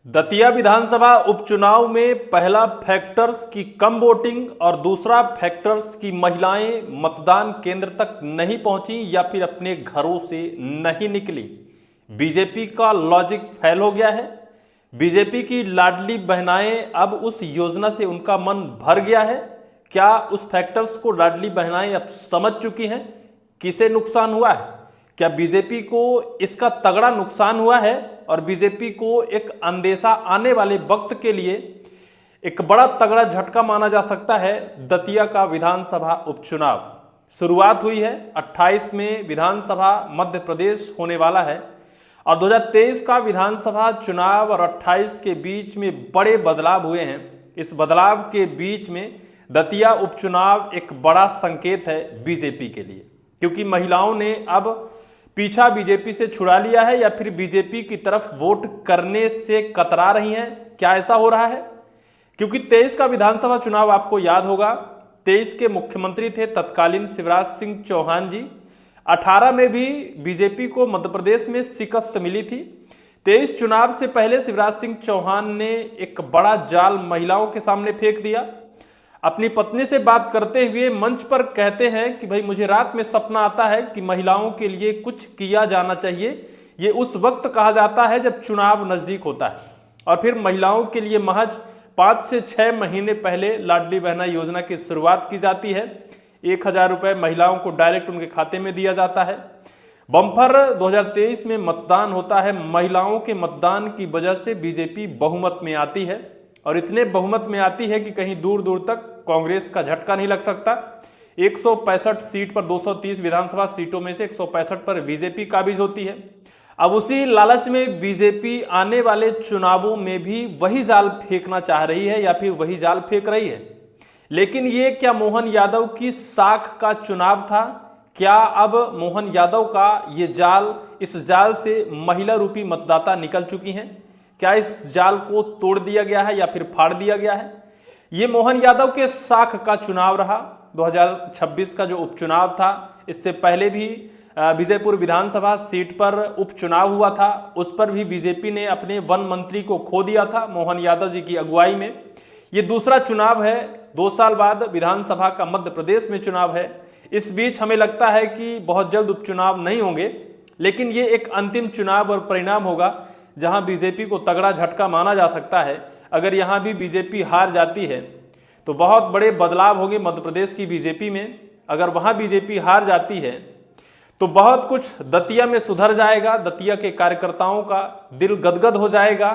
दतिया विधानसभा उपचुनाव में पहला फैक्टर्स की कम वोटिंग और दूसरा फैक्टर्स की महिलाएं मतदान केंद्र तक नहीं पहुंची या फिर अपने घरों से नहीं निकली। बीजेपी का लॉजिक फेल हो गया है। बीजेपी की लाडली बहनाएं अब उस योजना से उनका मन भर गया है। क्या उस फैक्टर्स को लाडली बहनाएं अब समझ चुकी हैं किसे नुकसान हुआ है? क्या बीजेपी को इसका तगड़ा नुकसान हुआ है और बीजेपी को एक अंदेशा आने वाले वक्त के लिए एक बड़ा तगड़ा झटका माना जा सकता है? दतिया का विधानसभा उपचुनाव शुरुआत हुई है। 28 में विधानसभा मध्य प्रदेश होने वाला है और 2023 का विधानसभा चुनाव और 28 के बीच में बड़े बदलाव हुए हैं। इस बदलाव के बीच में दतिया उपचुनाव एक बड़ा संकेत है बीजेपी के लिए, क्योंकि महिलाओं ने अब पीछा बीजेपी से छुड़ा लिया है या फिर बीजेपी की तरफ वोट करने से कतरा रही हैं। क्या ऐसा हो रहा है? क्योंकि 23 का विधानसभा चुनाव आपको याद होगा, 23 के मुख्यमंत्री थे तत्कालीन शिवराज सिंह चौहान जी। 18 में भी बीजेपी को मध्य प्रदेश में शिकस्त मिली थी। 23 चुनाव से पहले शिवराज सिंह चौहान ने एक बड़ा जाल महिलाओं के सामने फेंक दिया। अपनी पत्नी से बात करते हुए मंच पर कहते हैं कि भाई मुझे रात में सपना आता है कि महिलाओं के लिए कुछ किया जाना चाहिए। ये उस वक्त कहा जाता है जब चुनाव नजदीक होता है। और फिर महिलाओं के लिए महज 5 से 6 महीने पहले लाडली बहना योजना की शुरुआत की जाती है। 1000 रुपये महिलाओं को डायरेक्ट उनके खाते में दिया जाता है। बम्पर 2023 में मतदान होता है। महिलाओं के मतदान की वजह से बीजेपी बहुमत में आती है और इतने बहुमत में आती है कि कहीं दूर दूर तक कांग्रेस का झटका नहीं लग सकता। 165 सीट पर 230 विधानसभा सीटों में से 165 पर बीजेपी काबिज होती है। अब उसी लालच में बीजेपी आने वाले चुनावों में भी वही जाल फेंकना चाह रही है या फिर वही जाल फेंक रही है। लेकिन ये क्या मोहन यादव की साख का चुनाव था? क्या अब मोहन यादव का ये जाल, इस जाल से महिला रूपी मतदाता निकल चुकी हैं? क्या इस जाल को तोड़ दिया गया है या फिर फाड़ दिया गया है? ये मोहन यादव के साख का चुनाव रहा। 2026 का जो उपचुनाव था, इससे पहले भी विजयपुर विधानसभा सीट पर उपचुनाव हुआ था। उस पर भी बीजेपी ने अपने वन मंत्री को खो दिया था मोहन यादव जी की अगुवाई में। ये दूसरा चुनाव है, 2 साल बाद विधानसभा का मध्य प्रदेश में चुनाव है। इस बीच हमें लगता है कि बहुत जल्द उपचुनाव नहीं होंगे, लेकिन ये एक अंतिम चुनाव और परिणाम होगा जहां बीजेपी को तगड़ा झटका माना जा सकता है। अगर यहां भी बीजेपी हार जाती है तो बहुत बड़े बदलाव होंगे मध्य प्रदेश की बीजेपी में। अगर वहां बीजेपी हार जाती है तो बहुत कुछ दतिया में सुधर जाएगा। दतिया के कार्यकर्ताओं का दिल गदगद हो जाएगा।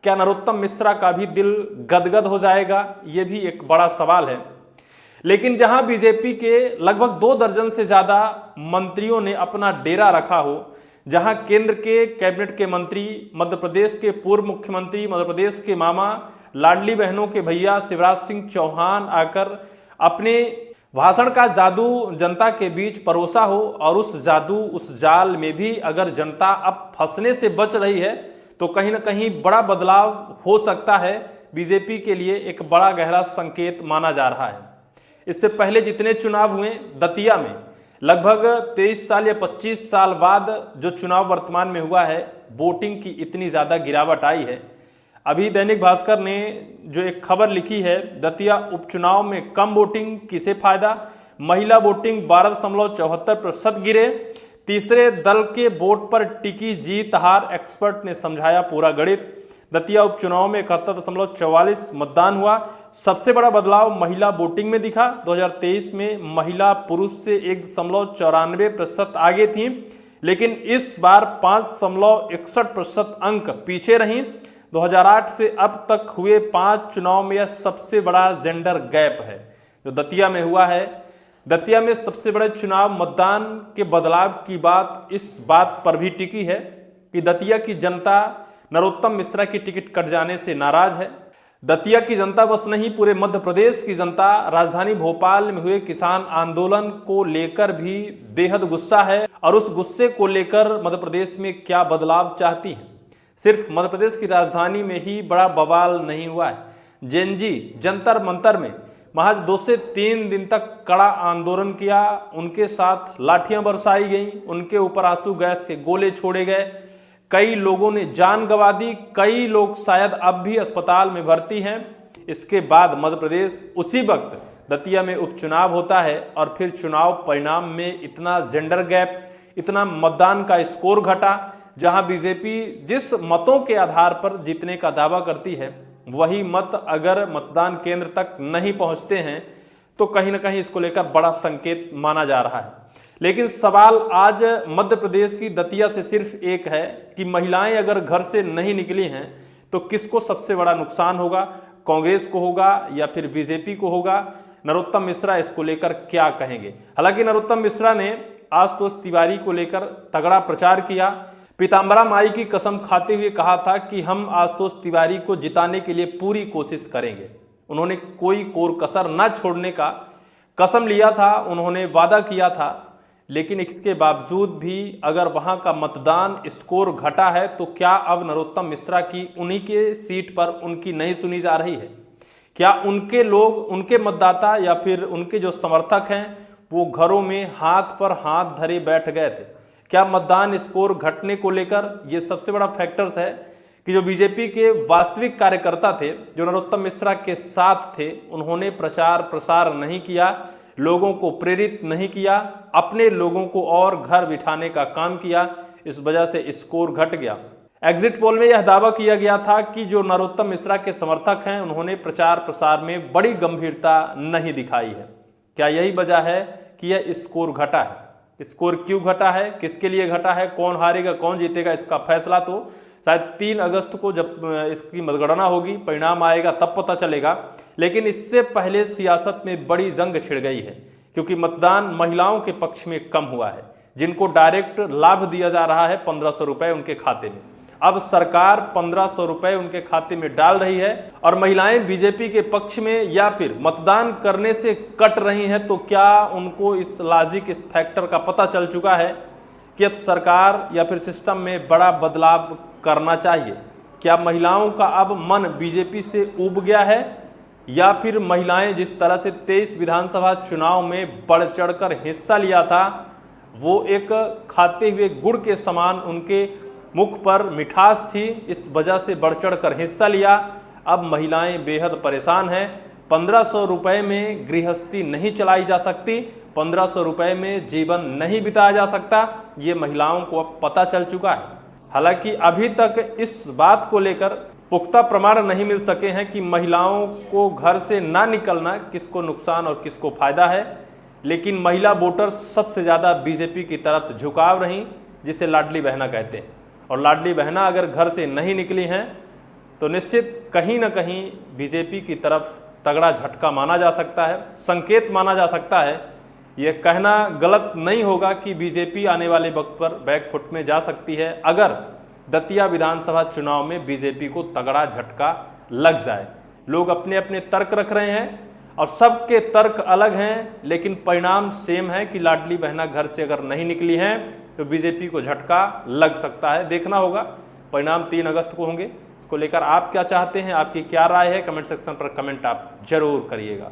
क्या नरोत्तम मिश्रा का भी दिल गदगद हो जाएगा? ये भी एक बड़ा सवाल है। लेकिन जहां बीजेपी के लगभग 2 दर्जन से ज्यादा मंत्रियों ने अपना डेरा रखा हो, जहां केंद्र के कैबिनेट के मंत्री, मध्य प्रदेश के पूर्व मुख्यमंत्री, मध्य प्रदेश के मामा, लाडली बहनों के भैया शिवराज सिंह चौहान आकर अपने भाषण का जादू जनता के बीच परोसा हो और उस जादू, उस जाल में भी अगर जनता अब फंसने से बच रही है तो कहीं ना कहीं बड़ा बदलाव हो सकता है। बीजेपी के लिए एक बड़ा गहरा संकेत माना जा रहा है। इससे पहले जितने चुनाव हुए दतिया में, लगभग 23 साल या 25 साल बाद जो चुनाव वर्तमान में हुआ है, वोटिंग की इतनी ज़्यादा गिरावट आई है। अभी दैनिक भास्कर ने जो एक खबर लिखी है, दतिया उपचुनाव में कम वोटिंग किसे फायदा? महिला वोटिंग 12.74% गिरे। तीसरे दल के वोट पर टिकी जीत हार, एक्सपर्ट ने समझाया पूरा गणित। दतिया उपचुनाव में 71.44 मतदान हुआ। सबसे बड़ा बदलाव महिला वोटिंग में दिखा। 2023 में महिला पुरुष से 1.94% आगे थी, लेकिन इस बार 5.61% अंक पीछे रही। 2008 से अब तक हुए 5 चुनाव में यह सबसे बड़ा जेंडर गैप है जो दतिया में हुआ है। दतिया में सबसे बड़े चुनाव मतदान के बदलाव की बात इस बात पर भी टिकी है कि दतिया की जनता नरोत्तम मिश्रा की टिकट कट जाने से नाराज है। दतिया की जनता बस नहीं, पूरे मध्य प्रदेश की जनता राजधानी भोपाल में हुए किसान आंदोलन को लेकर भी बेहद गुस्सा है और उस गुस्से को लेकर मध्य प्रदेश में क्या बदलाव चाहती है। सिर्फ मध्य प्रदेश की राजधानी में ही बड़ा बवाल नहीं हुआ है। जेनजी जंतर मंतर में महज 2 से 3 दिन तक कड़ा आंदोलन किया। उनके साथ लाठियां बरसाई गई, उनके ऊपर आंसू गैस के गोले छोड़े गए। कई लोगों ने जान गंवा दी, कई लोग शायद अब भी अस्पताल में भर्ती हैं। इसके बाद मध्य प्रदेश उसी वक्त दतिया में उपचुनाव होता है और फिर चुनाव परिणाम में इतना जेंडर गैप, इतना मतदान का स्कोर घटा, जहां बीजेपी जिस मतों के आधार पर जीतने का दावा करती है वही मत अगर मतदान केंद्र तक नहीं पहुंचते हैं तो कहीं ना कहीं इसको लेकर बड़ा संकेत माना जा रहा है। लेकिन सवाल आज मध्य प्रदेश की दतिया से सिर्फ एक है कि महिलाएं अगर घर से नहीं निकली हैं तो किसको सबसे बड़ा नुकसान होगा, कांग्रेस को होगा या फिर बीजेपी को होगा। नरोत्तम मिश्रा इसको लेकर क्या कहेंगे। हालांकि नरोत्तम मिश्रा ने आशुतोष तिवारी को लेकर तगड़ा प्रचार किया, पीताम्बरा माई की कसम खाते हुए कहा था कि हम आशुतोष तिवारी को जिताने के लिए पूरी कोशिश करेंगे। उन्होंने कोई कोर कसर न छोड़ने का कसम लिया था, उन्होंने वादा किया था। लेकिन इसके बावजूद भी अगर वहां का मतदान स्कोर घटा है तो क्या अब नरोत्तम मिश्रा की उन्हीं के सीट पर उनकी नहीं सुनी जा रही है? क्या उनके लोग, उनके मतदाता या फिर उनके जो समर्थक हैं वो घरों में हाथ पर हाथ धरे बैठ गए थे? क्या मतदान स्कोर घटने को लेकर ये सबसे बड़ा फैक्टर्स है कि जो बीजेपी के वास्तविक कार्यकर्ता थे, जो नरोत्तम मिश्रा के साथ थे, उन्होंने प्रचार प्रसार नहीं किया, लोगों को प्रेरित नहीं किया, अपने लोगों को और घर बिठाने का काम किया। इस वजह से स्कोर घट गया। एग्जिट पोल में यह दावा किया गया था कि जो नरोत्तम मिश्रा के समर्थक हैं उन्होंने प्रचार प्रसार में बड़ी गंभीरता नहीं दिखाई है। क्या यही वजह है कि यह स्कोर घटा है? स्कोर क्यों घटा है, किसके लिए घटा है, कौन हारेगा कौन जीतेगा, इसका फैसला तो शायद 3 अगस्त को जब इसकी मतगणना होगी, परिणाम आएगा तब पता चलेगा। लेकिन इससे पहले सियासत में बड़ी जंग छिड़ गई है क्योंकि मतदान महिलाओं के पक्ष में कम हुआ है, जिनको डायरेक्ट लाभ दिया जा रहा है 1500 रुपए उनके खाते में। अब सरकार 1500 रुपए उनके खाते में डाल रही है और महिलाएं बीजेपी के पक्ष में या फिर मतदान करने से कट रही हैं। तो क्या उनको इस लॉजिक, इस फैक्टर का पता चल चुका है कि अब सरकार या फिर सिस्टम में बड़ा बदलाव करना चाहिए? क्या महिलाओं का अब मन बीजेपी से ऊब गया है या फिर महिलाएं जिस तरह से 23 विधानसभा चुनाव में बढ़ चढ़कर हिस्सा लिया था वो एक खाते हुए गुड़ के समान उनके मुख पर मिठास थी, इस वजह से बढ़ चढ़कर हिस्सा लिया। अब महिलाएं बेहद परेशान हैं। 1500 रुपए में गृहस्थी नहीं चलाई जा सकती, 1500 रुपए में जीवन नहीं बिताया जा सकता, ये महिलाओं को अब पता चल चुका है। हालांकि अभी तक इस बात को लेकर पुख्ता प्रमाण नहीं मिल सके हैं कि महिलाओं को घर से ना निकलना किसको नुकसान और किसको फायदा है। लेकिन महिला वोटर सबसे ज़्यादा बीजेपी की तरफ झुकाव रहीं, जिसे लाडली बहना कहते हैं। और लाडली बहना अगर घर से नहीं निकली हैं तो निश्चित कहीं ना कहीं बीजेपी की तरफ तगड़ा झटका माना जा सकता है, संकेत माना जा सकता है। यह कहना गलत नहीं होगा कि बीजेपी आने वाले वक्त पर बैकफुट में जा सकती है अगर दतिया विधानसभा चुनाव में बीजेपी को तगड़ा झटका लग जाए। लोग अपने अपने तर्क रख रहे हैं और सबके तर्क अलग हैं, लेकिन परिणाम सेम है कि लाडली बहना घर से अगर नहीं निकली हैं तो बीजेपी को झटका लग सकता है। देखना होगा, परिणाम 3 अगस्त को होंगे। इसको लेकर आप क्या चाहते हैं, आपकी क्या राय है, कमेंट सेक्शन पर कमेंट आप जरूर करिएगा।